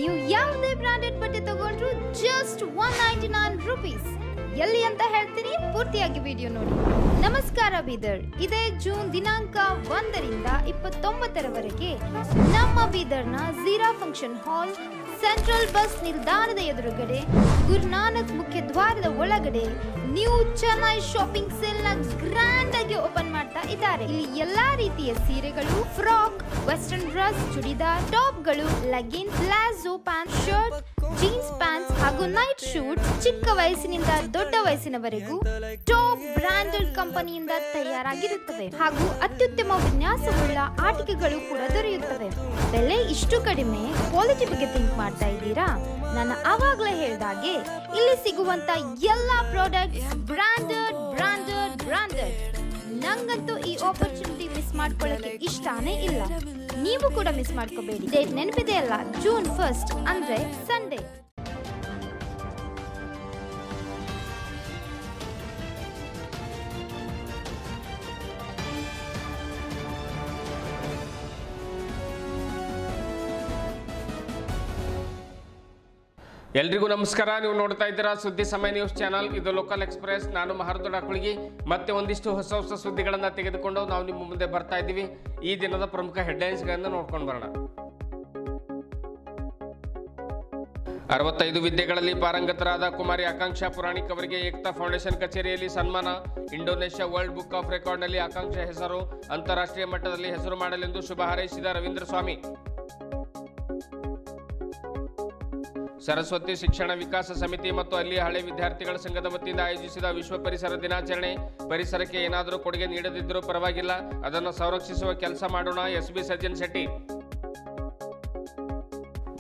ನೀವು ಯಾವುದೇ ಬ್ರಾಂಡೆಡ್ ಬಟ್ಟೆ ತಗೊಂಡ್ರು ಜಸ್ಟ್ 199 ರೂಪೀಸ್. ಎಲ್ಲಿ ಅಂತ ಹೇಳ್ತೀನಿ, ಪೂರ್ತಿಯಾಗಿ ವಿಡಿಯೋ ನೋಡಿ. ನಮಸ್ಕಾರ ಬೀದರ್. ಇದೇ ಜೂನ್ ದಿನಾಂಕ 1ರಿಂದ 29ರವರೆಗೆ ನಮ್ಮ ಬೀದರ್ನ Zeera function hall, central bus ನಿಲ್ದಾಣದ ಎದುರುಗಡೆ, ಗುರುನಾನಕ್ ಮುಖ್ಯ ದ್ವಾರದ ಒಳಗಡೆ ನ್ಯೂ ಚೆನ್ನೈ ಶಾಪಿಂಗ್ ಸೇಲ್ ನ ಗ್ರ್ಯಾಂಡ್ ಆಗಿ ಓಪನ್ ಮಾಡ್ತಾ ಇದ್ದಾರೆ. ಇಲ್ಲಿ ಎಲ್ಲಾ ರೀತಿಯ ಸೀರೆಗಳು, ಫ್ರಾಕ್, ವೆಸ್ಟರ್ನ್ ಡ್ರೆಸ್, ಚೂಡಿದಾರ್, ಟಾಪ್ಗಳು, leggings, palazzo pant, shirt, jeans pants ಹಾಗೂ ನೈಟ್ ಶೂಟ್ ಚಿಕ್ಕ ವಯಸ್ಸಿನಿಂದ ದೊಡ್ಡ ವಯಸ್ಸಿನವರೆಗೂ ಟಾಪ್ ಬ್ರಾಂಡೆಡ್ ಕಂಪನಿಯಿಂದ ತಯಾರಾಗಿರುತ್ತವೆ ಹಾಗೂ ಅತ್ಯುತ್ತಮ ವಿನ್ಯಾಸವುಳ್ಳ ಆಟಿಕೆಗಳು ಕೂಡ ದೊರೆಯುತ್ತವೆ. ಬೆಲೆ ಇಷ್ಟು ಕಡಿಮೆ, ಕ್ವಾಲಿಟಿ ಬಗ್ಗೆ ಥಿಂಕ್ ಮಾಡ್ತಾ ಇದ್ದೀರಾ? ನಾನು ಆವಾಗಲೇ ಹೇಳಿದಾಗೆ ಇಲ್ಲಿ ಸಿಗುವಂತ ಎಲ್ಲಾ ಪ್ರಾಡಕ್ಟ್ಸ್ ಬ್ರಾಂಡೆಡ್ ಬ್ರಾಂಡೆಡ್ ಬ್ರಾಂಡೆಡ್. ನಂಗಂತೂ ಈ ಆಪರ್ಚುನಿಟಿ ಮಿಸ್ ಮಾಡ್ಕೊಳ್ಳಕ್ಕೆ ಇಷ್ಟಾನೇ ಇಲ್ಲ. ನೀವು ಕೂಡ ಮಿಸ್ ಮಾಡ್ಕೋಬೇಡಿ. ಡೇಟ್ ನೆನಪಿದೆ ಅಲ್ಲ, ಜೂನ್ 1 ಅಂದ್ರೆ ಸಂಡೇ. ಎಲ್ರಿಗೂ ನಮಸ್ಕಾರ. ನೀವು ನೋಡ್ತಾ ಇದ್ದೀರಾ ಸುದ್ದಿ ಸಮಯ ನ್ಯೂಸ್ ಚಾನಲ್. ಇದು ಲೋಕಲ್ ಎಕ್ಸ್ಪ್ರೆಸ್. ನಾನು ಮಹರ್ದೊಡ್ಡ ಕುಳಗಿ. ಮತ್ತೆ ಒಂದಿಷ್ಟು ಹೊಸ ಹೊಸ ಸುದ್ದಿಗಳನ್ನು ತೆಗೆದುಕೊಂಡು ನಾವು ನಿಮ್ಮ ಮುಂದೆ ಬರ್ತಾ ಇದ್ದೀವಿ. ಈ ದಿನದ ಪ್ರಮುಖ ಹೆಡ್ಲೈನ್ಸ್ಗಳನ್ನು ನೋಡ್ಕೊಂಡು ಬರೋಣ. 65 ವಿದ್ಯೆಗಳಲ್ಲಿ ಪಾರಂಗತರಾದ ಕುಮಾರಿ ಆಕಾಂಕ್ಷಾ ಪುರಾಣಿಕ್ ಅವರಿಗೆ ಏಕ್ತಾ ಫೌಂಡೇಶನ್ ಕಚೇರಿಯಲ್ಲಿ ಸನ್ಮಾನ. ಇಂಡೋನೇಷ್ಯಾ ವರ್ಲ್ಡ್ ಬುಕ್ ಆಫ್ ರೆಕಾರ್ಡ್ನಲ್ಲಿ ಆಕಾಂಕ್ಷಾ ಹೆಸರು ಅಂತಾರಾಷ್ಟ್ರೀಯ ಮಟ್ಟದಲ್ಲಿ ಹೆಸರು ಮಾಡಲೆಂದು ಶುಭ ಹಾರೈಸಿದ ರವೀಂದ್ರ ಸ್ವಾಮಿ. ಸರಸ್ವತಿ ಶಿಕ್ಷಣ ವಿಕಾಸ ಸಮಿತಿ ಮತ್ತು ಅಲ್ಲಿಯ ಹಳೆ ವಿದ್ಯಾರ್ಥಿಗಳ ಸಂಘದ ವತಿಯಿಂದ ಆಯೋಜಿಸಿದ ವಿಶ್ವ ಪರಿಸರ ದಿನಾಚರಣೆ. ಪರಿಸರಕ್ಕೆ ಏನಾದರೂ ಕೊಡುಗೆ ನೀಡದಿದ್ದರೂ ಪರವಾಗಿಲ್ಲ, ಅದನ್ನು ಸಂರಕ್ಷಿಸುವ ಕೆಲಸ ಮಾಡೋಣ. ಎಸ್ಬಿ ಸಜ್ಜನ್ ಶೆಟ್ಟಿ.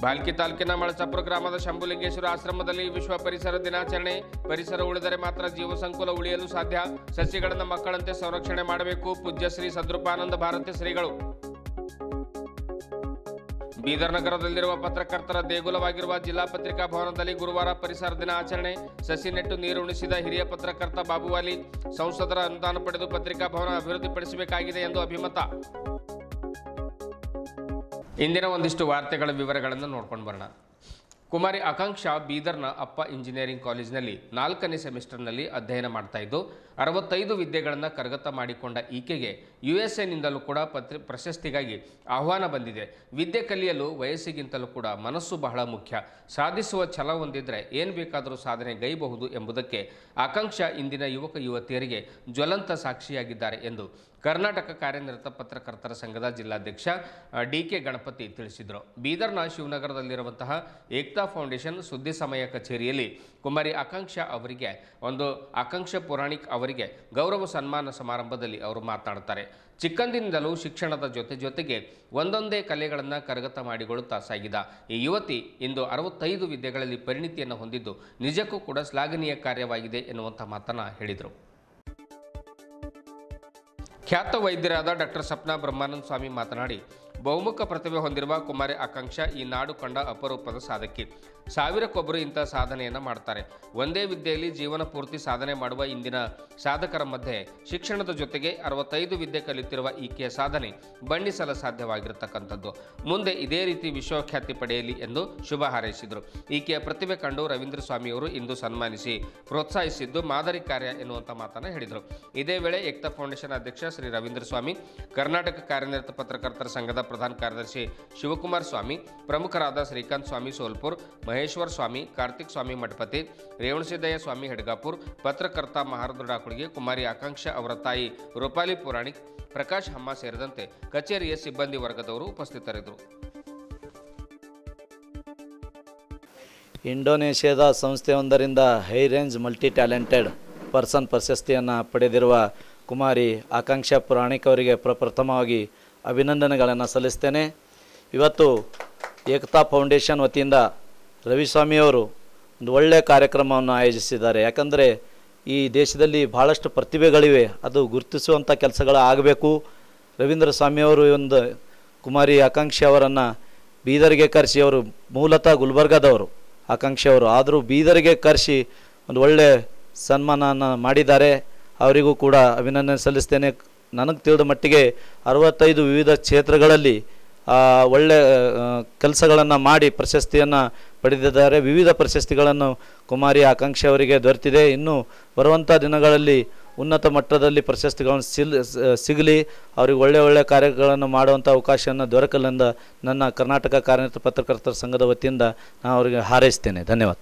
ಬಾಲ್ಕಿ ತಾಲೂಕಿನ ಮಳಚಾಪುರ ಗ್ರಾಮದ ಶಂಭುಲಿಂಗೇಶ್ವರ ಆಶ್ರಮದಲ್ಲಿ ವಿಶ್ವ ಪರಿಸರ ದಿನಾಚರಣೆ. ಪರಿಸರ ಉಳಿದರೆ ಮಾತ್ರ ಜೀವ ಸಂಕುಲ ಉಳಿಯಲು ಸಾಧ್ಯ. ಸಸ್ಯಗಳನ್ನು ಮಕ್ಕಳಂತೆ ಸಂರಕ್ಷಣೆ ಮಾಡಬೇಕು. ಪೂಜ್ಯ ಶ್ರೀ ಸದ್ರೂಪಾನಂದ ಭಾರತಿ ಶ್ರೀಗಳು. ಬೀದರ್ ನಗರದಲ್ಲಿರುವ ಪತ್ರಕರ್ತರ ದೇಗುಲವಾಗಿರುವ ಜಿಲ್ಲಾ ಪತ್ರಿಕಾ ಭವನದಲ್ಲಿ ಗುರುವಾರ ಪರಿಸರ ದಿನ ಆಚರಣೆ. ಸಸಿ ನೆಟ್ಟು ನೀರು ಉಣಿಸಿದ ಹಿರಿಯ ಪತ್ರಕರ್ತ ಬಾಬುವಾಲಿ, ಸಂಸದರ ಅನುದಾನ ಪಡೆದು ಪತ್ರಿಕಾ ಭವನ ಅಭಿವೃದ್ಧಿಪಡಿಸಬೇಕಾಗಿದೆ ಎಂದು ಅಭಿಮತ. ಇಂದಿನ ಒಂದಿಷ್ಟು ವಾರ್ತೆಗಳ ವಿವರಗಳನ್ನು ನೋಡ್ಕೊಂಡು ಬರೋಣ. ಕುಮಾರಿ ಆಕಾಂಕ್ಷಾ ಬೀದರ್ನ ಅಪ್ಪ ಇಂಜಿನಿಯರಿಂಗ್ ಕಾಲೇಜಿನಲ್ಲಿ 4ನೇ ಸೆಮಿಸ್ಟರ್ನಲ್ಲಿ ಅಧ್ಯಯನ ಮಾಡ್ತಾ ಇದ್ದು 65 ವಿದ್ಯೆಗಳನ್ನು ಕರಗತ ಮಾಡಿಕೊಂಡ ಈಕೆಗೆ USA-ನಿಂದಲೂ ಕೂಡ ಪ್ರಶಸ್ತಿಗಾಗಿ ಆಹ್ವಾನ ಬಂದಿದೆ. ವಿದ್ಯೆ ಕಲಿಯಲು ವಯಸ್ಸಿಗಿಂತಲೂ ಕೂಡ ಮನಸ್ಸು ಬಹಳ ಮುಖ್ಯ. ಸಾಧಿಸುವ ಛಲ ಹೊಂದಿದ್ರೆ ಏನು ಬೇಕಾದರೂ ಸಾಧನೆ ಗೈಬಹುದು ಎಂಬುದಕ್ಕೆ ಆಕಾಂಕ್ಷಾ ಇಂದಿನ ಯುವಕ ಯುವತಿಯರಿಗೆ ಜ್ವಲಂತ ಸಾಕ್ಷಿಯಾಗಿದ್ದಾರೆ ಎಂದು ಕರ್ನಾಟಕ ಕಾರ್ಯನಿರತ ಪತ್ರಕರ್ತರ ಸಂಘದ ಜಿಲ್ಲಾಧ್ಯಕ್ಷ DK ಗಣಪತಿ ತಿಳಿಸಿದರು. ಬೀದರ್ನ ಶಿವನಗರದಲ್ಲಿರುವಂತಹ ಏಕ್ತಾ ಫೌಂಡೇಶನ್ ಸುದ್ದಿ ಸಮಯ ಕಚೇರಿಯಲ್ಲಿ ಕುಮಾರಿ ಆಕಾಂಕ್ಷಾ ಅವರಿಗೆ ಆಕಾಂಕ್ಷಾ ಪುರಾಣಿಕ್ ಅವರಿಗೆ ಗೌರವ ಸನ್ಮಾನ ಸಮಾರಂಭದಲ್ಲಿ ಅವರು ಮಾತನಾಡುತ್ತಾರೆ. ಚಿಕ್ಕಂದಿನಿಂದಲೂ ಶಿಕ್ಷಣದ ಜೊತೆಗೆ ಒಂದೊಂದೇ ಕಲೆಗಳನ್ನು ಕರಗತ ಮಾಡಿಕೊಳ್ಳುತ್ತಾ ಸಾಗಿದ ಈ ಯುವತಿ ಇಂದು 65 ವಿದ್ಯೆಗಳಲ್ಲಿ ಪರಿಣಿತಿಯನ್ನು ಹೊಂದಿದ್ದು ನಿಜಕ್ಕೂ ಕೂಡ ಶ್ಲಾಘನೀಯ ಕಾರ್ಯವಾಗಿದೆ ಎನ್ನುವಂಥ ಮಾತನ್ನು ಹೇಳಿದರು. ಖ್ಯಾತ ವೈದ್ಯರಾದ ಡಾಕ್ಟರ್ ಸಪ್ನಾ ಬ್ರಹ್ಮಾನಂದ ಸ್ವಾಮಿ ಮಾತನಾಡಿ, ಬಹುಮುಖ ಪ್ರತಿಭೆ ಹೊಂದಿರುವ ಕುಮಾರಿ ಆಕಾಂಕ್ಷಾ ಈ ನಾಡು ಕಂಡ ಅಪರೂಪದ ಸಾಧಕಿ. ಸಾವಿರಕ್ಕೊಬ್ಬರು ಇಂಥ ಸಾಧನೆಯನ್ನು ಮಾಡ್ತಾರೆ. ಒಂದೇ ವಿದ್ಯೆಯಲ್ಲಿ ಜೀವನ ಪೂರ್ತಿ ಸಾಧನೆ ಮಾಡುವ ಇಂದಿನ ಸಾಧಕರ ಮಧ್ಯೆ ಶಿಕ್ಷಣದ ಜೊತೆಗೆ 65 ವಿದ್ಯೆ ಕಲಿತಿರುವ ಈಕೆಯ ಸಾಧನೆ ಬಣ್ಣಿಸಲು ಸಾಧ್ಯವಾಗಿರತಕ್ಕಂಥದ್ದು. ಮುಂದೆ ಇದೇ ರೀತಿ ವಿಶ್ವಖ್ಯಾತಿ ಪಡೆಯಲಿ ಎಂದು ಶುಭ ಹಾರೈಸಿದರು. ಈಕೆಯ ಪ್ರತಿಭೆ ಕಂಡು ರವೀಂದ್ರ ಸ್ವಾಮಿಯವರು ಇಂದು ಸನ್ಮಾನಿಸಿ ಪ್ರೋತ್ಸಾಹಿಸಿದ್ದು ಮಾದರಿ ಕಾರ್ಯ ಎನ್ನುವಂಥ ಮಾತನ್ನು ಹೇಳಿದರು. ಇದೇ ವೇಳೆ ಏಕ್ತಾ ಫೌಂಡೇಶನ್ ಅಧ್ಯಕ್ಷ ಶ್ರೀ ರವೀಂದ್ರ ಸ್ವಾಮಿ, ಕರ್ನಾಟಕ ಕಾರ್ಯನಿರತ ಪತ್ರಕರ್ತರ ಸಂಘದ ಪ್ರಧಾನ ಕಾರ್ಯದರ್ಶಿ ಶಿವಕುಮಾರ್ ಸ್ವಾಮಿ, ಪ್ರಮುಖರಾದ ಶ್ರೀಕಾಂತ್ ಸ್ವಾಮಿ ಸೋಲ್ಪುರ್, ಮಹೇಶ್ವರ್ ಸ್ವಾಮಿ, ಕಾರ್ತಿಕ್ ಸ್ವಾಮಿ ಮಠಪತಿ, ರೇವಣಸಿದ್ದಯ್ಯ ಸ್ವಾಮಿ ಹೆಡ್ಗಾಪುರ್, ಪತ್ರಕರ್ತ ಮಹಾರದೊಡ್ಡ ಕುಳಗಿ, ಕುಮಾರಿ ಆಕಾಂಕ್ಷಾ ಅವರ ತಾಯಿ ರೂಪಾಲಿ ಪುರಾಣಿಕ್, ಪ್ರಕಾಶ್ ಹಮ್ಮ ಸೇರಿದಂತೆ ಕಚೇರಿಯ ಸಿಬ್ಬಂದಿ ವರ್ಗದವರು ಉಪಸ್ಥಿತರಿದ್ದರು. ಇಂಡೋನೇಷ್ಯಾದ ಸಂಸ್ಥೆಯೊಂದರಿಂದ high range multi talented person ಪ್ರಶಸ್ತಿಯನ್ನು ಪಡೆದಿರುವ ಕುಮಾರಿ ಆಕಾಂಕ್ಷಾ ಪುರಾಣಿಕ್ ಅವರಿಗೆ ಪ್ರಪ್ರಥಮವಾಗಿ ಅಭಿನಂದನೆಗಳನ್ನು ಸಲ್ಲಿಸ್ತೇನೆ. ಇವತ್ತು ಏಕತಾ ಫೌಂಡೇಶನ್ ವತಿಯಿಂದ ರವಿಸ್ವಾಮಿಯವರು ಒಂದು ಒಳ್ಳೆಯ ಕಾರ್ಯಕ್ರಮವನ್ನು ಆಯೋಜಿಸಿದ್ದಾರೆ. ಯಾಕಂದರೆ ಈ ದೇಶದಲ್ಲಿ ಭಾಳಷ್ಟು ಪ್ರತಿಭೆಗಳಿವೆ, ಅದು ಗುರುತಿಸುವಂಥ ಕೆಲಸಗಳು ಆಗಬೇಕು. ರವೀಂದ್ರ ಸ್ವಾಮಿಯವರು ಒಂದು ಕುಮಾರಿ ಆಕಾಂಕ್ಷಿ ಅವರನ್ನು ಬೀದರ್ಗೆ ಕರೆಸಿ, ಅವರು ಮೂಲತಃ ಗುಲ್ಬರ್ಗಾದವರು ಆಕಾಂಕ್ಷಿ ಅವರು, ಆದರೂ ಬೀದರ್ಗೆ ಕರೆಸಿ ಒಂದು ಒಳ್ಳೆಯ ಸನ್ಮಾನನ ಮಾಡಿದ್ದಾರೆ. ಅವರಿಗೂ ಕೂಡ ಅಭಿನಂದನೆ ಸಲ್ಲಿಸ್ತೇನೆ. ನನಗೆ ತಿಳಿದ ಮಟ್ಟಿಗೆ 65 ವಿವಿಧ ಕ್ಷೇತ್ರಗಳಲ್ಲಿ ಒಳ್ಳೆ ಕೆಲಸಗಳನ್ನು ಮಾಡಿ ಪ್ರಶಸ್ತಿಯನ್ನು ಪಡೆದಿದ್ದಾರೆ. ವಿವಿಧ ಪ್ರಶಸ್ತಿಗಳನ್ನು ಕುಮಾರಿ ಆಕಾಂಕ್ಷೆ ಅವರಿಗೆ ದೊರೆತಿದೆ. ಇನ್ನು ಬರುವಂಥ ದಿನಗಳಲ್ಲಿ ಉನ್ನತ ಮಟ್ಟದಲ್ಲಿ ಪ್ರಶಸ್ತಿಗಳನ್ನು ಸಿಗಲಿ, ಅವರಿಗೆ ಒಳ್ಳೆಯ ಕಾರ್ಯಗಳನ್ನು ಮಾಡುವಂಥ ಅವಕಾಶವನ್ನು ದೊರಕಲೆಂದು ನನ್ನ ಕರ್ನಾಟಕ ಕಾರ್ಯನಿರತ ಪತ್ರಕರ್ತರ ಸಂಘದ ವತಿಯಿಂದ ನಾನು ಅವರಿಗೆ ಹಾರೈಸ್ತೇನೆ. ಧನ್ಯವಾದ.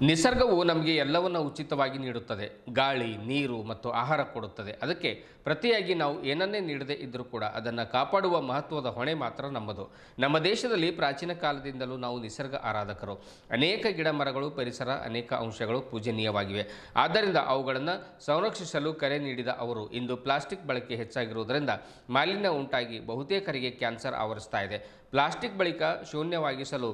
ನಿಸರ್ಗವು ನಮಗೆ ಎಲ್ಲವನ್ನು ಉಚಿತವಾಗಿ ನೀಡುತ್ತದೆ. ಗಾಳಿ, ನೀರು ಮತ್ತು ಆಹಾರ ಕೊಡುತ್ತದೆ. ಅದಕ್ಕೆ ಪ್ರತಿಯಾಗಿ ನಾವು ಏನನ್ನೇ ನೀಡದೇ ಇದ್ದರೂ ಕೂಡ ಅದನ್ನು ಕಾಪಾಡುವ ಮಹತ್ವದ ಹೊಣೆ ಮಾತ್ರ ನಮ್ಮದು. ನಮ್ಮ ದೇಶದಲ್ಲಿ ಪ್ರಾಚೀನ ಕಾಲದಿಂದಲೂ ನಾವು ನಿಸರ್ಗ ಆರಾಧಕರು. ಅನೇಕ ಗಿಡ ಮರಗಳು, ಪರಿಸರ, ಅನೇಕ ಅಂಶಗಳು ಪೂಜನೀಯವಾಗಿವೆ. ಆದ್ದರಿಂದ ಅವುಗಳನ್ನು ಸಂರಕ್ಷಿಸಲು ಕರೆ ನೀಡಿದ ಅವರು ಇಂದು ಪ್ಲಾಸ್ಟಿಕ್ ಬಳಕೆ ಹೆಚ್ಚಾಗಿರುವುದರಿಂದ ಮಾಲಿನ್ಯ ಉಂಟಾಗಿ ಬಹುತೇಕರಿಗೆ ಕ್ಯಾನ್ಸರ್ ಆವರಿಸ್ತಾ ಇದೆ. ಪ್ಲಾಸ್ಟಿಕ್ ಬಳಿಕ ಶೂನ್ಯವಾಗಿಸಲು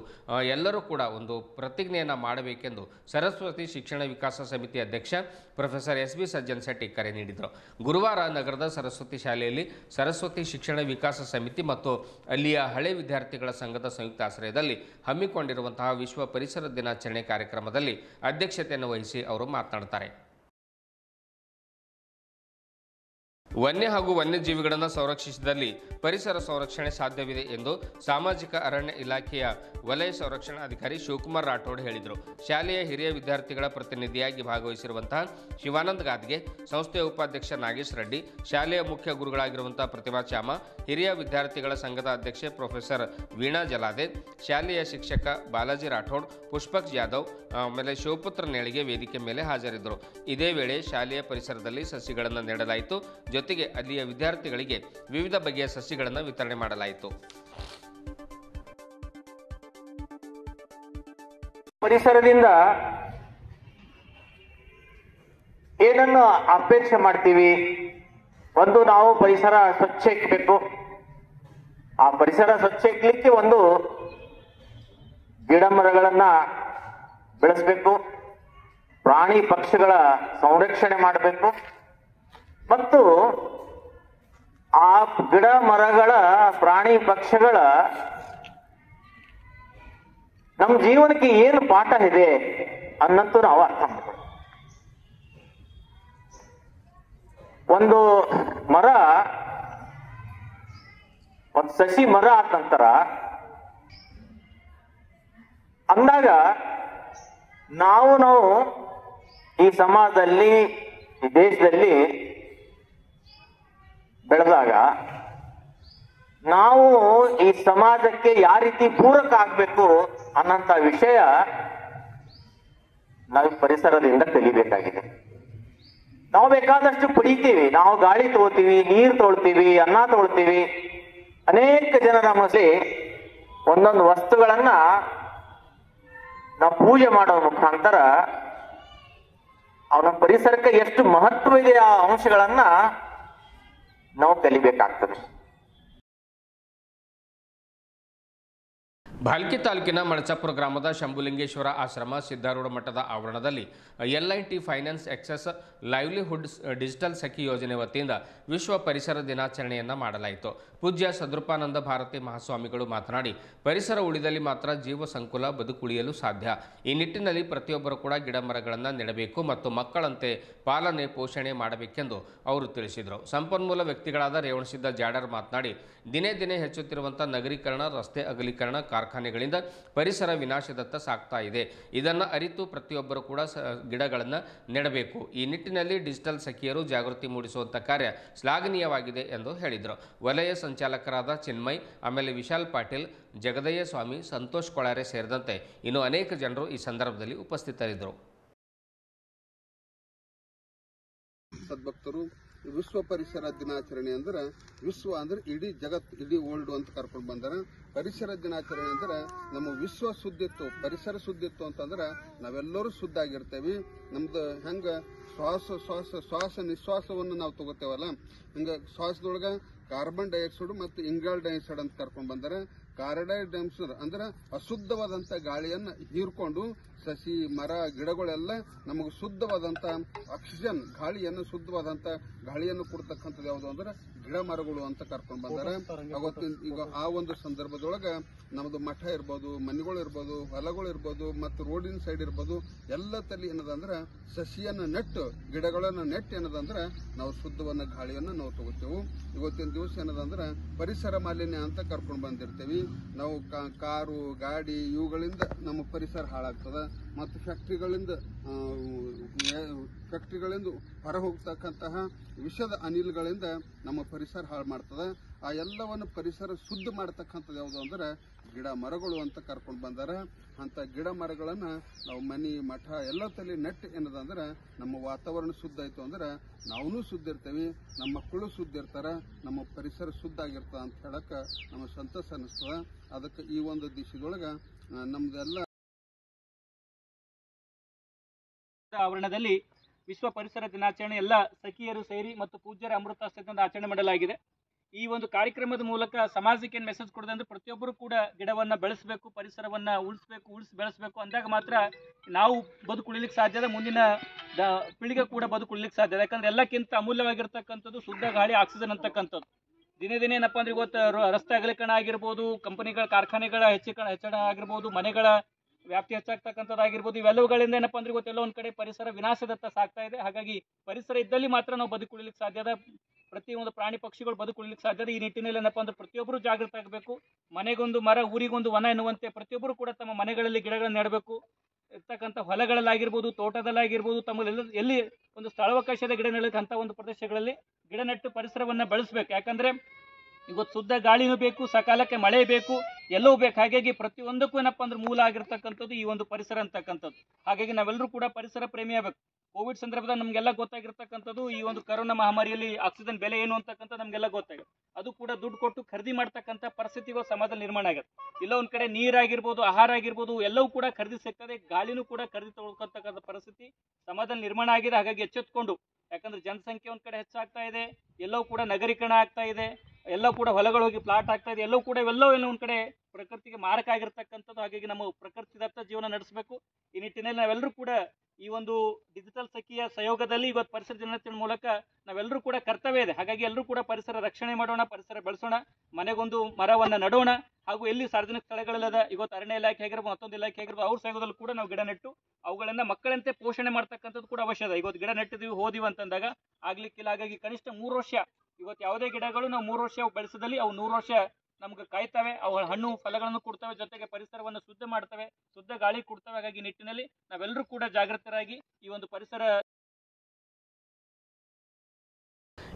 ಎಲ್ಲರೂ ಕೂಡ ಒಂದು ಪ್ರತಿಜ್ಞೆಯನ್ನು ಮಾಡಬೇಕೆಂದು ಸರಸ್ವತಿ ಶಿಕ್ಷಣ ವಿಕಾಸ ಸಮಿತಿ ಅಧ್ಯಕ್ಷ professor S B Sajjan Shetty ಕರೆ ನೀಡಿದರು. ಗುರುವಾರ ನಗರದ ಸರಸ್ವತಿ ಶಾಲೆಯಲ್ಲಿ ಸರಸ್ವತಿ ಶಿಕ್ಷಣ ವಿಕಾಸ ಸಮಿತಿ ಮತ್ತು ಅಲ್ಲಿಯ ಹಳೆ ವಿದ್ಯಾರ್ಥಿಗಳ ಸಂಘದ ಸಂಯುಕ್ತ ಆಶ್ರಯದಲ್ಲಿ ಹಮ್ಮಿಕೊಂಡಿರುವಂತಹ ವಿಶ್ವ ಪರಿಸರ ದಿನಾಚರಣೆ ಕಾರ್ಯಕ್ರಮದಲ್ಲಿ ಅಧ್ಯಕ್ಷತೆಯನ್ನು ವಹಿಸಿ ಅವರು ಮಾತನಾಡುತ್ತಾರೆ. ವನ್ಯ ಹಾಗೂ ವನ್ಯಜೀವಿಗಳನ್ನು ಸಂರಕ್ಷಿಸಿದಲ್ಲಿ ಪರಿಸರ ಸಂರಕ್ಷಣೆ ಸಾಧ್ಯವಿದೆ ಎಂದು ಸಾಮಾಜಿಕ ಅರಣ್ಯ ಇಲಾಖೆಯ ವಲಯ ಸಂರಕ್ಷಣಾಧಿಕಾರಿ ಶಿವಕುಮಾರ್ ರಾಠೋಡ್ ಹೇಳಿದರು. ಶಾಲೆಯ ಹಿರಿಯ ವಿದ್ಯಾರ್ಥಿಗಳ ಪ್ರತಿನಿಧಿಯಾಗಿ ಭಾಗವಹಿಸಿರುವಂತಹ ಶಿವಾನಂದ ಗಾದ್ಗೆ, ಸಂಸ್ಥೆಯ ಉಪಾಧ್ಯಕ್ಷ ನಾಗೇಶ್ ರೆಡ್ಡಿ, ಶಾಲೆಯ ಮುಖ್ಯ ಗುರುಗಳಾಗಿರುವಂತಹ ಪ್ರತಿಭಾ ಚಾಮ, ಹಿರಿಯ ವಿದ್ಯಾರ್ಥಿಗಳ ಸಂಘದ ಅಧ್ಯಕ್ಷೆ ಪ್ರೊಫೆಸರ್ ವೀಣಾ ಜಲಾದೆ, ಶಾಲೆಯ ಶಿಕ್ಷಕ ಬಾಲಾಜಿ ರಾಠೋಡ್, ಪುಷ್ಪಕ್ ಜಾಧವ್, ಆಮೇಲೆ ಶಿವಪುತ್ರ ನೇಳಿಗೆ ವೇದಿಕೆ ಮೇಲೆ ಹಾಜರಿದ್ದರು. ಇದೇ ವೇಳೆ ಶಾಲೆಯ ಪರಿಸರದಲ್ಲಿ ಸಸಿಗಳನ್ನು ನೆಡಲಾಯಿತು. ಜೊತೆಗೆ ಅಲ್ಲಿಯ ವಿದ್ಯಾರ್ಥಿಗಳಿಗೆ ವಿವಿಧ ಬಗೆಯ ಸಸಿಗಳನ್ನು ವಿತರಣೆ ಮಾಡಲಾಯಿತು. ಪರಿಸರದಿಂದ ಏನನ್ನು ಅಪೇಕ್ಷೆ ಮಾಡ್ತೀವಿ? ಒಂದು, ನಾವು ಪರಿಸರ ಸ್ವಚ್ಛ ಇಟ್ಬೇಕು. ಆ ಪರಿಸರ ಸ್ವಚ್ಛ ಇಟ್ಲಿಕ್ಕೆ ಒಂದು ಗಿಡ ಮರಗಳನ್ನ ಬೆಳೆಸಬೇಕು, ಪ್ರಾಣಿ ಪಕ್ಷಿಗಳ ಸಂರಕ್ಷಣೆ ಮಾಡಬೇಕು, ಮತ್ತು ಆ ಗಿಡ ಮರಗಳ ಪ್ರಾಣಿ ಪಕ್ಷಿಗಳ ನಮ್ಮ ಜೀವನಕ್ಕೆ ಏನು ಪಾಠ ಇದೆ ಅನ್ನಂತೂ ನಾವು ಅರ್ಥ ಮಾಡ್ಬೇಕು. ಒಂದು ಮರ, ಒಂದು ಸಸಿ ಮರ ಆದ ನಂತರ ಅಂದಾಗ ನಾವು ಈ ಸಮಾಜದಲ್ಲಿ, ಈ ದೇಶದಲ್ಲಿ ಬೆಳೆದಾಗ ನಾವು ಈ ಸಮಾಜಕ್ಕೆ ಯಾವ ರೀತಿ ಪೂರಕ ಆಗ್ಬೇಕು ಅನ್ನಂತ ವಿಷಯ ನಾವು ಪರಿಸರದಿಂದ ಕಲಿಬೇಕಾಗಿದೆ. ನಾವು ಬೇಕಾದಷ್ಟು ಪಡಿತೀವಿ, ನಾವು ಗಾಳಿ ತಗೋತೀವಿ, ನೀರು ತಗೊಳ್ತೀವಿ, ಅನ್ನ ತಗೊಳ್ತೀವಿ. ಅನೇಕ ಜನ ನಮ್ಮಲ್ಲಿ ಒಂದೊಂದು ವಸ್ತುಗಳನ್ನ ನಾವು ಪೂಜೆ ಮಾಡೋ ಮುಖಾಂತರ ಅವನ ಪರಿಸರಕ್ಕೆ ಎಷ್ಟು ಮಹತ್ವ ಇದೆ ಆ ಅಂಶಗಳನ್ನ ನಾವು ಕಲಿಬೇಕಾಗ್ತದೆ. ಭಾಲ್ಕಿ ತಾಲೂಕಿನ ಮಳಚಾಪುರ ಗ್ರಾಮದ ಶಂಭುಲಿಂಗೇಶ್ವರ ಆಶ್ರಮ ಸಿದ್ಧಾರೂಢ ಮಠದ ಆವರಣದಲ್ಲಿ LIT finance access livelihood digital Sakhi ಯೋಜನೆ ವತಿಯಿಂದ ವಿಶ್ವ ಪರಿಸರ ದಿನಾಚರಣೆಯನ್ನು ಮಾಡಲಾಯಿತು. ಪೂಜ್ಯ ಸದ್ರೂಪಾನಂದ ಭಾರತಿ ಮಹಾಸ್ವಾಮಿಗಳು ಮಾತನಾಡಿ, ಪರಿಸರ ಉಳಿದಲ್ಲಿ ಮಾತ್ರ ಜೀವ ಸಂಕುಲ ಬದುಕುಳಿಯಲು ಸಾಧ್ಯ. ಈ ನಿಟ್ಟಿನಲ್ಲಿ ಪ್ರತಿಯೊಬ್ಬರು ಕೂಡ ಗಿಡ ಮರಗಳನ್ನು ನೆಡಬೇಕು ಮತ್ತು ಮಕ್ಕಳಂತೆ ಪಾಲನೆ ಪೋಷಣೆ ಮಾಡಬೇಕೆಂದು ಅವರು ತಿಳಿಸಿದರು. ಸಂಪನ್ಮೂಲ ವ್ಯಕ್ತಿಗಳಾದ ರೇವಣಸಿದ್ದ ಜಾಡರ್ ಮಾತನಾಡಿ, ದಿನೇ ದಿನೇ ಹೆಚ್ಚುತ್ತಿರುವಂಥ ನಗರೀಕರಣ, ರಸ್ತೆ ಅಗಲೀಕರಣ, ಕಾರ್ಖಾನೆಗಳಿಂದ ಪರಿಸರ ವಿನಾಶದತ್ತ ಸಾಗ್ತಾ ಇದೆ. ಇದನ್ನು ಅರಿತು ಪ್ರತಿಯೊಬ್ಬರು ಕೂಡ ಗಿಡಗಳನ್ನು ನೆಡಬೇಕು. ಈ ನಿಟ್ಟಿನಲ್ಲಿ ಡಿಜಿಟಲ್ ಸಖಿಯರು ಜಾಗೃತಿ ಮೂಡಿಸುವಂಥ ಕಾರ್ಯ ಶ್ಲಾಘನೀಯವಾಗಿದೆ ಎಂದು ಹೇಳಿದರು. ವಲಯ ಸಂಚಾಲಕರಾದ ಚಿನ್ಮಯ್, ಆಮೇಲೆ ವಿಶಾಲ್ ಪಾಟೀಲ್, ಜಗದಯ್ಯ ಸ್ವಾಮಿ, ಸಂತೋಷ್ ಕೊಳಾರೆ ಸೇರಿದಂತೆ ಇನ್ನು ಅನೇಕ ಜನರು ಈ ಸಂದರ್ಭದಲ್ಲಿ ಉಪಸ್ಥಿತರಿದ್ದರು. ಸದ್ಭಕ್ತರು ವಿಶ್ವ ಪರಿಸರ ದಿನಾಚರಣೆ ಅಂದ್ರೆ ವಿಶ್ವ ಅಂದ್ರೆ ಇಡೀ ಜಗತ್, ಇಡೀ ವರ್ಲ್ಡ್ ಅಂತ ಕರ್ಕೊಂಡು ಬಂದಾರ. ಪರಿಸರ ದಿನಾಚರಣೆ ಅಂದ್ರೆ ನಮ್ಮ ವಿಶ್ವ ಶುದ್ಧಿತ್ತು, ಪರಿಸರ ಶುದ್ಧಿತ್ತು ಅಂತಂದ್ರೆ ನಾವೆಲ್ಲರೂ ಶುದ್ಧ ಆಗಿರ್ತೇವೆ. ನಮ್ದು ಹೆಂಗ ಶ್ವಾಸ ನಿಶ್ವಾಸವನ್ನು ನಾವು ತಗೋತೇವಲ್ಲ, ಹಂಗ ಶ್ವಾಸದೊಳಗ ಕಾರ್ಬನ್ ಡೈಆಕ್ಸೈಡ್ ಮತ್ತು ಇಂಗಾಲ್ ಡೈಆಕ್ಸೈಡ್ ಅಂತ ಕರ್ಕೊಂಡು ಬಂದಾರೆ. ಕಾರ್ಬನ್ ಡೈಆಕ್ಸೈಡ್ ಅಂದ್ರೆ ಅಶುದ್ಧವಾದಂತ ಗಾಳಿಯನ್ನ ಹೀರ್ಕೊಂಡು ಸಸಿ ಮರ ಗಿಡಗಳೆಲ್ಲ ನಮಗೆ ಶುದ್ಧವಾದಂಥ ಆಕ್ಸಿಜನ್ ಗಾಳಿಯನ್ನು ಶುದ್ಧವಾದಂಥ ಗಾಳಿಯನ್ನು ಕೊಡ್ತಕ್ಕಂಥದ್ದು ಯಾವುದು ಅಂದ್ರೆ ಗಿಡ ಮರಗಳು ಅಂತ ಕರ್ಕೊಂಡು ಬಂದಾರ. ಅವತ್ತಿನ ಈಗ ಆ ಒಂದು ಸಂದರ್ಭದೊಳಗೆ ನಮ್ಮದು ಮಠ ಇರ್ಬೋದು, ಮನೆಗಳು ಇರ್ಬೋದು, ಹೊಲಗಳು ಇರ್ಬೋದು, ಮತ್ತು ರೋಡಿನ ಸೈಡ್ ಇರ್ಬೋದು, ಎಲ್ಲ ತಲೆ ಏನದಂದ್ರೆ ಸಸಿಯನ್ನು ನೆಟ್ಟು ಗಿಡಗಳನ್ನು ನೆಟ್ಟು ಏನದಂದ್ರೆ ನಾವು ಶುದ್ಧವನ್ನ ಗಾಳಿಯನ್ನು ನಾವು ತಗೋತೇವೆ. ಇವತ್ತಿನ ದಿವಸ ಏನದಂದ್ರೆ ಪರಿಸರ ಮಾಲಿನ್ಯ ಅಂತ ಕರ್ಕೊಂಡು ಬಂದಿರ್ತೀವಿ ನಾವು. ಕಾರು ಗಾಡಿ ಇವುಗಳಿಂದ ನಮ್ಮ ಪರಿಸರ ಹಾಳಾಗ್ತದ. ಮತ್ತು ಫ್ಯಾಕ್ಟ್ರಿಗಳಿಂದ ಹೊರ ಹೋಗ್ತಕ್ಕಂತಹ ವಿಷದ ಅನಿಲಗಳಿಂದ ನಮ್ಮ ಪರಿಸರ ಹಾಳು ಮಾಡ್ತದ. ಆ ಎಲ್ಲವನ್ನು ಪರಿಸರ ಶುದ್ಧ ಮಾಡ್ತಕ್ಕಂಥದ್ದು ಯಾವುದು ಅಂದ್ರೆ ಗಿಡ ಮರಗಳು ಅಂತ ಕರ್ಕೊಂಡು ಬಂದಾರ. ಅಂತ ಗಿಡ ಮರಗಳನ್ನ ನಾವು ಮನಿ ಮಠ ಎಲ್ಲ ತಲೆ ನೆಟ್ ಏನದಂದ್ರೆ ನಮ್ಮ ವಾತಾವರಣ ಶುದ್ಧ ಆಯ್ತು ಅಂದ್ರೆ ನಾವೂ ಶುದ್ಧ ಇರ್ತೇವೆ, ನಮ್ಮ ಮಕ್ಕಳು ಶುದ್ಧ ಇರ್ತಾರ, ನಮ್ಮ ಪರಿಸರ ಶುದ್ಧ ಆಗಿರ್ತದ ಅಂತ ಹೇಳಕ್ಕ ನಮ್ಮ ಸಂತೋಷ ಅನಿಸ್ತದ. ಅದಕ್ಕೆ ಈ ಒಂದು ದಿಶೆದೊಳಗ ನಮ್ದೆಲ್ಲ ಆವರಣದಲ್ಲಿ ವಿಶ್ವ ಪರಿಸರ ದಿನಾಚರಣೆ ಎಲ್ಲ ಸಖಿಯರು ಸೇರಿ ಮತ್ತು ಪೂಜ್ಯರ ಅಮೃತಾಸ್ತದಿಂದ ಆಚರಣೆ ಮಾಡಲಾಗಿದೆ. ಈ ಒಂದು ಕಾರ್ಯಕ್ರಮದ ಮೂಲಕ ಸಮಾಜಕ್ಕೆ ಏನು ಮೆಸೇಜ್ ಕೊಡೋದು ಅಂದ್ರೆ ಪ್ರತಿಯೊಬ್ಬರು ಕೂಡ ಗಿಡವನ್ನ ಬೆಳೆಸಬೇಕು, ಪರಿಸರವನ್ನ ಉಳಿಸಿ ಬೆಳೆಸಬೇಕು ಅಂದಾಗ ಮಾತ್ರ ನಾವು ಬದುಕುಳಿಲಿಕ್ಕೆ ಸಾಧ್ಯದ, ಮುಂದಿನ ಪೀಳಿಗೆ ಕೂಡ ಬದುಕುಳಿಲಿಕ್ಕೆ ಸಾಧ್ಯದ. ಯಾಕಂದ್ರೆ ಎಲ್ಲಕ್ಕಿಂತ ಅಮೂಲ್ಯವಾಗಿರ್ತಕ್ಕಂಥದ್ದು ಶುದ್ಧ ಗಾಳಿ, ಆಕ್ಸಿಜನ್ ಅಂತಕ್ಕಂಥದ್ದು. ದಿನೇ ದಿನೇ ಏನಪ್ಪಾ ಅಂದ್ರೆ ಇವತ್ತು ರಸ್ತೆ ಅಗಲೀಕರಣ ಆಗಿರ್ಬೋದು, ಕಂಪನಿಗಳ ಕಾರ್ಖಾನೆಗಳ ಹೆಚ್ಚಳ ಆಗಿರ್ಬೋದು, ಮನೆಗಳ ವ್ಯಾಪ್ತಿ ಹೆಚ್ಚಾಗ್ತಕ್ಕಂಥದ್ದಾಗಿರ್ಬೋದು, ಇವೆಲ್ಲವುಗಳಿಂದ ಏನಪ್ಪಾ ಅಂದ್ರೆ ಇವತ್ತೆಲ್ಲ ಒಂದ್ ಕಡೆ ಪರಿಸರ ವಿನಾಶದತ್ತ ಸಾಗ್ತಾ ಇದೆ. ಹಾಗಾಗಿ ಪರಿಸರ ಇದ್ದಲ್ಲಿ ಮಾತ್ರ ನಾವು ಬದುಕುಳಿಲಿಕ್ಕೆ ಸಾಧ್ಯದ, ಪ್ರತಿಯೊಂದು ಪ್ರಾಣಿ ಪಕ್ಷಿಗಳು ಬದುಕುಳಿಲಿಕ್ಕೆ ಸಾಧ್ಯದ. ಈ ನಿಟ್ಟಿನಲ್ಲಿ ಏನಪ್ಪಾ ಅಂದ್ರೆ ಪ್ರತಿಯೊಬ್ಬರು ಜಾಗೃತ ಆಗಬೇಕು. ಮನೆಗೊಂದು ಮರ ಊರಿಗೊಂದು ವನ ಎನ್ನುವಂತೆ ಪ್ರತಿಯೊಬ್ಬರು ಕೂಡ ತಮ್ಮ ಮನೆಗಳಲ್ಲಿ ಗಿಡಗಳನ್ನು ನೆಡಬೇಕು. ಇರ್ತಕ್ಕಂಥ ಹೊಲಗಳಲ್ಲಾಗಿರ್ಬೋದು, ತೋಟದಲ್ಲಾಗಿರ್ಬೋದು, ತಮ್ಮಲ್ಲಿ ಎಲ್ಲಿ ಒಂದು ಸ್ಥಳಾವಕಾಶದ ಗಿಡ ನೆಡಲಿಕ್ಕೆ ಅಂತ ಒಂದು ಪ್ರದೇಶಗಳಲ್ಲಿ ಗಿಡ ನೆಟ್ಟು ಪರಿಸರವನ್ನ ಬೆಳೆಸಬೇಕು. ಯಾಕಂದ್ರೆ ಇವತ್ತು ಶುದ್ಧ ಗಾಳಿನೂ ಬೇಕು, ಸಕಾಲಕ್ಕೆ ಮಳೆ ಬೇಕು, ಎಲ್ಲವೂ ಬೇಕು. ಹಾಗಾಗಿ ಪ್ರತಿಯೊಂದಕ್ಕೂ ಏನಪ್ಪಾ ಅಂದ್ರೆ ಮೂಲ ಆಗಿರ್ತಕ್ಕಂಥದ್ದು ಈ ಒಂದು ಪರಿಸರ ಅಂತಕ್ಕಂಥದ್ದು. ಹಾಗಾಗಿ ನಾವೆಲ್ಲರೂ ಕೂಡ ಪರಿಸರ ಪ್ರೇಮಿ ಆಗಬೇಕು. ಕೋವಿಡ್ ಸಂದರ್ಭದಲ್ಲಿ ನಮಗೆಲ್ಲ ಗೊತ್ತಾಗಿರ್ತಕ್ಕಂಥದ್ದು ಈ ಒಂದು ಕರೋನಾ ಮಹಾಮಾರಿಯಲ್ಲಿ ಆಕ್ಸಿಜನ್ ಬೆಲೆ ಏನು ಅಂತಕ್ಕಂಥ ನಮಗೆಲ್ಲ ಗೊತ್ತಾಗಿದೆ. ಅದು ಕೂಡ ದುಡ್ಡು ಕೊಟ್ಟು ಖರೀದಿ ಮಾಡ್ತಕ್ಕಂಥ ಪರಿಸ್ಥಿತಿಗಳು ಸಮಾಜದಲ್ಲಿ ನಿರ್ಮಾಣ ಆಗುತ್ತೆ. ಇಲ್ಲ ಒಂದ್ ಕಡೆ ನೀರಾಗಿರ್ಬೋದು, ಆಹಾರ ಆಗಿರ್ಬೋದು, ಎಲ್ಲವೂ ಕೂಡ ಖರೀದಿ ಸಿಗ್ತದೆ, ಗಾಳಿನೂ ಕೂಡ ಖರೀದಿ ತಗೊಳ್ತಕ್ಕಂಥ ಪರಿಸ್ಥಿತಿ ಸಮಾಜದಲ್ಲಿ ನಿರ್ಮಾಣ ಆಗಿದೆ. ಹಾಗಾಗಿ ಎಚ್ಚೆತ್ಕೊಂಡು, ಯಾಕಂದ್ರೆ ಜನಸಂಖ್ಯೆ ಒಂದ್ ಕಡೆ ಹೆಚ್ಚಾಗ್ತಾ ಇದೆ, ಎಲ್ಲವೂ ಕೂಡ ನಗರೀಕರಣ ಆಗ್ತಾ ಇದೆ, ಎಲ್ಲವೂ ಕೂಡ ಹೊಲಗಳು ಹೋಗಿ ಪ್ಲಾಟ್ ಆಗ್ತಾ ಇದೆ, ಎಲ್ಲವೂ ಕೂಡ ಇವೆಲ್ಲವೂ ಎಲ್ಲ ಒಂದ್ ಕಡೆ ಪ್ರಕೃತಿಗೆ ಮಾರಕ ಆಗಿರ್ತಕ್ಕಂಥದ್ದು. ಹಾಗಾಗಿ ನಮ್ಮ ಪ್ರಕೃತಿದತ್ತ ಜೀವನ ನಡೆಸಬೇಕು. ಈ ನಿಟ್ಟಿನಲ್ಲಿ ನಾವೆಲ್ಲರೂ ಕೂಡ ಈ ಒಂದು ಡಿಜಿಟಲ್ ಸಖಿಯ ಸಹಯೋಗದಲ್ಲಿ ಇವತ್ತು ಪರಿಸರ ದಿನಾಚರಣೆ ಮೂಲಕ ನಾವೆಲ್ಲರೂ ಕೂಡ ಕರ್ತವ್ಯ ಇದೆ. ಹಾಗಾಗಿ ಎಲ್ಲರೂ ಕೂಡ ಪರಿಸರ ರಕ್ಷಣೆ ಮಾಡೋಣ, ಪರಿಸರ ಬೆಳೆಸೋಣ, ಮನೆಗೊಂದು ಮರವನ್ನ ನಡೋಣ. ಹಾಗೂ ಎಲ್ಲಿ ಸಾರ್ವಜನಿಕ ಸ್ಥಳಗಳಲ್ಲದ ಇವತ್ತು ಅರಣ್ಯ ಇಲಾಖೆ ಆಗಿರ್ಬೋದು, ಮತ್ತೊಂದು ಇಲಾಖೆ ಆಗಿರ್ಬೋದು, ಅವ್ರ ಸಹಯೋಗದಲ್ಲಿ ಕೂಡ ನಾವು ಗಿಡ ನೆಟ್ಟು ಅವುಗಳನ್ನ ಮಕ್ಕಳಂತೆ ಪೋಷಣೆ ಮಾಡ್ತಕ್ಕಂಥದ್ದು ಕೂಡ ಅವಶ್ಯ ಇದೆ. ಇವತ್ತು ಗಿಡ ನೆಟ್ಟಿದೀವಿ ಹೋದಿವಿ ಅಂತಂದಾಗ ಆಗ್ಲಿಕ್ಕಿಲ್ಲ. ಹಾಗಾಗಿ ಕನಿಷ್ಠ 3 ವರ್ಷ ಇವತ್ತು ಯಾವುದೇ ಗಿಡಗಳು ನಾವು 3 ವರ್ಷ ಬೆಳೆಸಿದಲ್ಲಿ ಅವು 100 ವರ್ಷ ನಮ್ಗೆ ಕಾಯ್ತವೆ, ಅವು ಹಣ್ಣು ಫಲಗಳನ್ನು ಕೊಡ್ತವೆ, ಜೊತೆಗೆ ಪರಿಸರವನ್ನು ಶುದ್ಧ ಮಾಡ್ತವೆ, ಶುದ್ಧ ಗಾಳಿ ಕೊಡ್ತವೆ. ಹಾಗಾಗಿ ನಿಟ್ಟಿನಲ್ಲಿ ನಾವೆಲ್ಲರೂ ಕೂಡ ಜಾಗೃತರಾಗಿ ಈ ಒಂದು ಪರಿಸರ.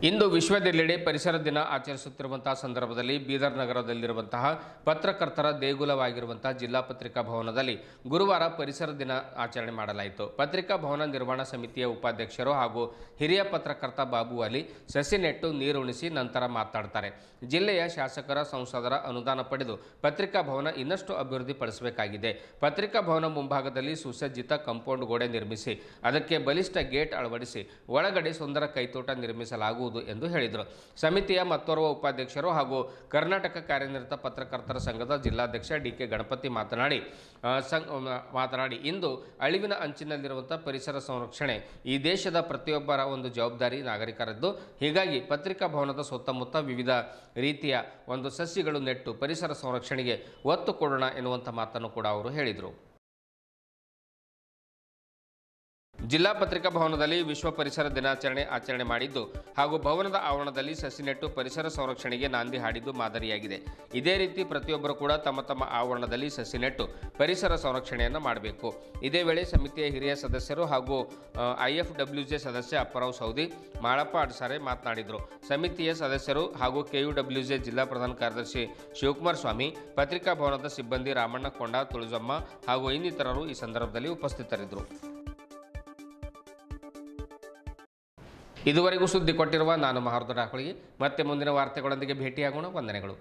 ಇಂದು ವಿಶ್ವದೆಲ್ಲೆಡೆ ಪರಿಸರ ದಿನ ಆಚರಿಸುತ್ತಿರುವಂತಹ ಸಂದರ್ಭದಲ್ಲಿ ಬೀದರ್ ನಗರದಲ್ಲಿರುವಂತಹ ಪತ್ರಕರ್ತರ ದೇಗುಲವಾಗಿರುವಂತಹ ಜಿಲ್ಲಾ ಪತ್ರಿಕಾ ಭವನದಲ್ಲಿ ಗುರುವಾರ ಪರಿಸರ ದಿನ ಆಚರಣೆ ಮಾಡಲಾಯಿತು. ಪತ್ರಿಕಾ ಭವನ ನಿರ್ವಹಣಾ ಸಮಿತಿಯ ಉಪಾಧ್ಯಕ್ಷರು ಹಾಗೂ ಹಿರಿಯ ಪತ್ರಕರ್ತ ಬಾಬು ಅಲಿ ಸಸಿ ನೆಟ್ಟು ನೀರುಣಿಸಿ ನಂತರ ಮಾತನಾಡ್ತಾರೆ. ಜಿಲ್ಲೆಯ ಶಾಸಕರ ಸಂಸದರ ಅನುದಾನ ಪಡೆದು ಪತ್ರಿಕಾ ಭವನ ಇನ್ನಷ್ಟು ಅಭಿವೃದ್ಧಿಪಡಿಸಬೇಕಾಗಿದೆ. ಪತ್ರಿಕಾ ಭವನ ಮುಂಭಾಗದಲ್ಲಿ ಸುಸಜ್ಜಿತ ಕಾಂಪೌಂಡ್ ಗೋಡೆ ನಿರ್ಮಿಸಿ ಅದಕ್ಕೆ ಬಲಿಷ್ಠ ಗೇಟ್ ಅಳವಡಿಸಿ ಒಳಗಡೆ ಸುಂದರ ಕೈತೋಟ ನಿರ್ಮಿಸಲಾಗುವುದು ಎಂದು ಹೇಳಿದರು. ಸಮಿತಿಯ ಮತ್ತೋರ್ವ ಉಪಾಧ್ಯಕ್ಷರು ಹಾಗೂ ಕರ್ನಾಟಕ ಕಾರ್ಯನಿರತ ಪತ್ರಕರ್ತರ ಸಂಘದ ಜಿಲ್ಲಾಧ್ಯಕ್ಷ ಡಿಕೆ ಗಣಪತಿ ಮಾತನಾಡಿ ಇಂದು ಅಳಿವಿನ ಅಂಚಿನಲ್ಲಿರುವಂತಹ ಪರಿಸರ ಸಂರಕ್ಷಣೆ ಈ ದೇಶದ ಪ್ರತಿಯೊಬ್ಬರ ಒಂದು ಜವಾಬ್ದಾರಿ ನಾಗರಿಕರದ್ದು. ಹೀಗಾಗಿ ಪತ್ರಿಕಾ ಭವನದ ಸುತ್ತಮುತ್ತ ವಿವಿಧ ರೀತಿಯ ಒಂದು ಸಸಿಗಳು ನೆಟ್ಟು ಪರಿಸರ ಸಂರಕ್ಷಣೆಗೆ ಒತ್ತು ಕೊಡೋಣ ಎನ್ನುವಂಥ ಮಾತನ್ನು ಕೂಡ ಅವರು ಹೇಳಿದರು. ಜಿಲ್ಲಾ ಪತ್ರಿಕಾ ಭವನದಲ್ಲಿ ವಿಶ್ವ ಪರಿಸರ ದಿನಾಚರಣೆ ಆಚರಣೆ ಮಾಡಿದ್ದು ಹಾಗೂ ಭವನದ ಆವರಣದಲ್ಲಿ ಸಸಿ ನೆಟ್ಟು ಪರಿಸರ ಸಂರಕ್ಷಣೆಗೆ ನಾಂದಿ ಹಾಡಿದ್ದು ಮಾದರಿಯಾಗಿದೆ. ಇದೇ ರೀತಿ ಪ್ರತಿಯೊಬ್ಬರು ಕೂಡ ತಮ್ಮ ತಮ್ಮ ಆವರಣದಲ್ಲಿ ಸಸಿ ನೆಟ್ಟು ಪರಿಸರ ಸಂರಕ್ಷಣೆಯನ್ನು ಮಾಡಬೇಕು. ಇದೇ ವೇಳೆ ಸಮಿತಿಯ ಹಿರಿಯ ಸದಸ್ಯರು ಹಾಗೂ IFWJ ಸದಸ್ಯ ಅಪ್ಪರಾವ್ ಸೌದಿ, ಮಾಳಪ್ಪ ಅಡ್ಸಾರೆ ಮಾತನಾಡಿದರು. ಸಮಿತಿಯ ಸದಸ್ಯರು ಹಾಗೂ KUWJ ಜಿಲ್ಲಾ ಪ್ರಧಾನ ಕಾರ್ಯದರ್ಶಿ ಶಿವಕುಮಾರ್ ಸ್ವಾಮಿ, ಪತ್ರಿಕಾ ಭವನದ ಸಿಬ್ಬಂದಿ ರಾಮಣ್ಣ ಕೊಂಡ, ತುಳಜಮ್ಮ ಹಾಗೂ ಇನ್ನಿತರರು ಈ ಸಂದರ್ಭದಲ್ಲಿ ಉಪಸ್ಥಿತರಿದ್ದರು. ಇದುವರೆಗೂ ಸುದ್ದಿ ಕೊಟ್ಟಿರುವ ನಾನು ಮಹಾರ್ದ ಡಾಕಳಿಗೆ ಮತ್ತೆ ಮುಂದಿನ ವಾರ್ತೆಗಳೊಂದಿಗೆ ಭೇಟಿಯಾಗೋಣ. ವಂದನೆಗಳು.